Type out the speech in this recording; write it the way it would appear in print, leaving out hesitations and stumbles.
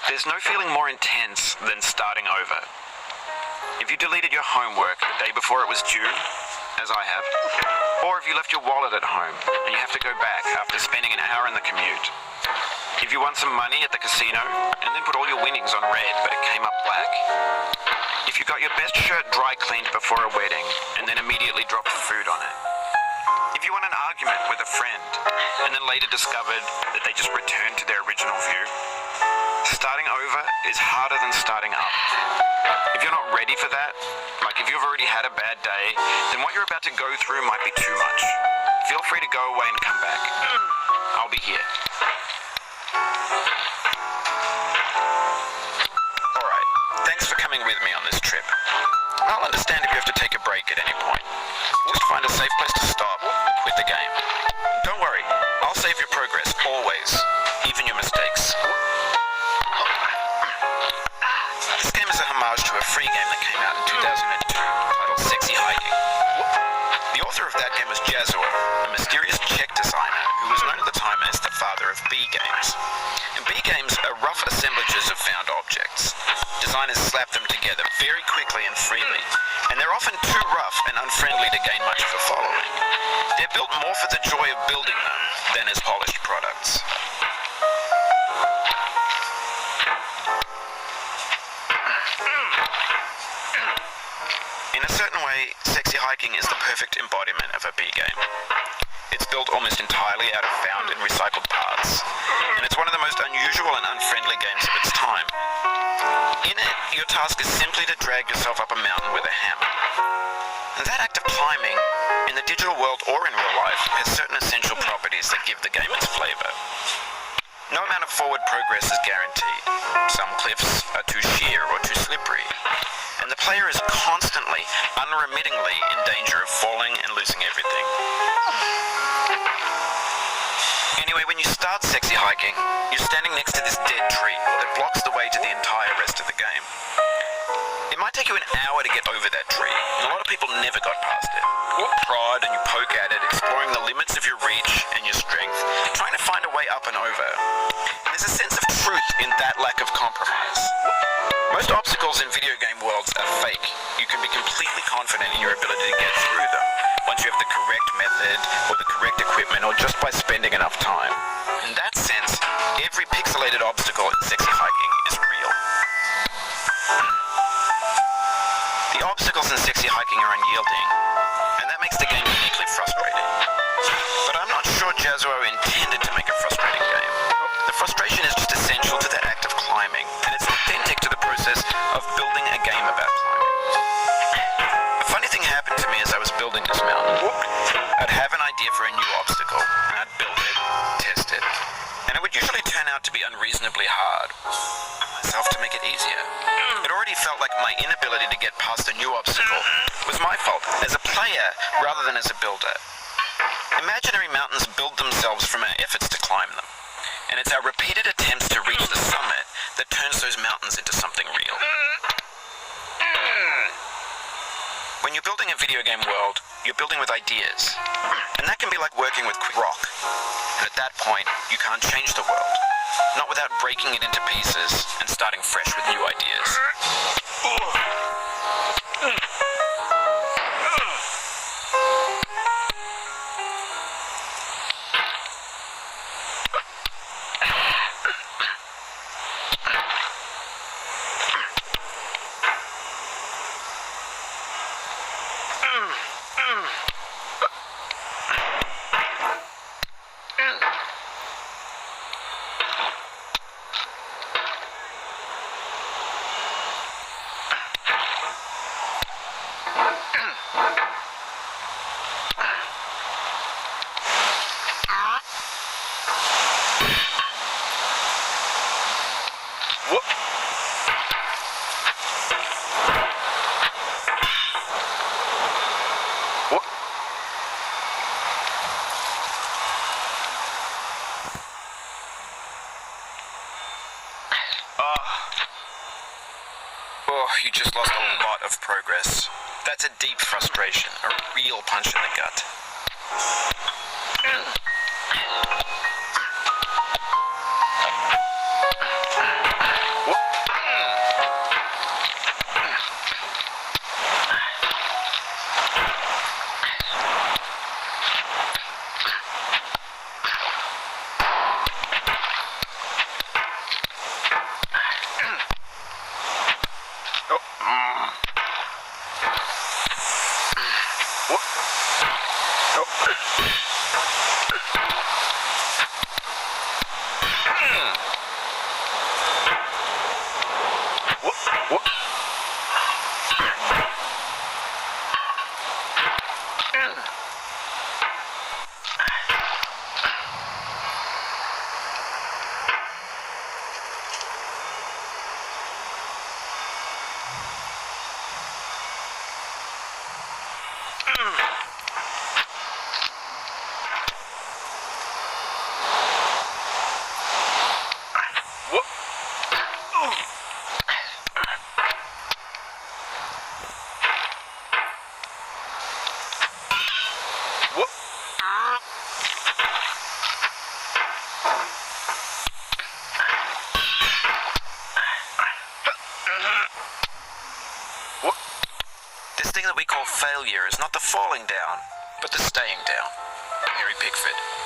There's no feeling more intense than starting over. If you deleted your homework the day before it was due, as I have, or if you left your wallet at home and you have to go back after spending an hour in the commute. If you won some money at the casino and then put all your winnings on red but it came up black. If you got your best shirt dry cleaned before a wedding and then immediately dropped food on it. If you won an argument with a friend and then later discovered that they just returned to their original view. Starting over is harder than starting up. If you're not ready for that, like if you've already had a bad day, then what you're about to go through might be too much. Feel free to go away and come back. I'll be here. Alright, thanks for coming with me on this trip. I'll understand if you have to take a break at any point. Just find a safe place to stop and quit the game. Don't worry, I'll save your progress, always, even your mistakes. This game is a homage to a free game that came out in 2002 titled Sexy Hiking. The author of that game was Jazzuo, a mysterious Czech designer who was known at the time as the father of B games. And B games are rough assemblages of found objects. Designers slap them together very quickly and freely, and they're often too rough and unfriendly to gain much of a following. They're built more for the joy of building them than as polished products. In a certain way, Sexy Hiking is the perfect embodiment of a B game. It's built almost entirely out of found and recycled parts, and it's one of the most unusual and unfriendly games of its time. In it, your task is simply to drag yourself up a mountain with a hammer. And that act of climbing, in the digital world or in real life, has certain essential properties that give the game its flavor. No amount of forward progress is guaranteed. Some cliffs are too sheer or too slippery, and the player is constantly, unremittingly in danger of falling and losing everything. Anyway, when you start Sexy Hiking, you're standing next to this dead tree that blocks the way to the entire rest of the game. It might take you an hour to get over that tree, and a lot of people never got past it. You prod and you poke at it, exploring the limits of your reach and your strength, trying to find a way up and over. And there's a sense of truth in that lack of compromise. Most obstacles in video game worlds are fake. You can be completely confident in your ability to get through them once you have the correct method or the correct equipment or just by spending enough time. In that sense, every pixelated obstacle in Sexy Hiking is real. The obstacles in Sexy Hiking are unyielding, and that makes the game uniquely frustrating. But I'm not sure Jazzuo intended to make a frustrating game. The frustration is just essential to the act of climbing, and it's authentic to the process of building a game about climbing. A funny thing happened to me as I was building this mountain. I'd have an idea for a new obstacle, and I'd build it, test it, and it would usually turn out to be unreasonably hard. Myself to make it easier. It already felt like my inability to get past a new obstacle was my fault as a player rather than as a builder. Imaginary mountains build themselves from our efforts to climb them, and it's our repeated attempts to reach the summit that turns those mountains into something real. When you're building a video game world, you're building with ideas, and that can be like working with quick rock. And at that point, you can't change the world, not without breaking it into pieces and starting fresh with new ideas. You just lost a lot of progress. That's a deep frustration, a real punch in the gut. thing that we call failure is not the falling down, but the staying down. Harry Pickford.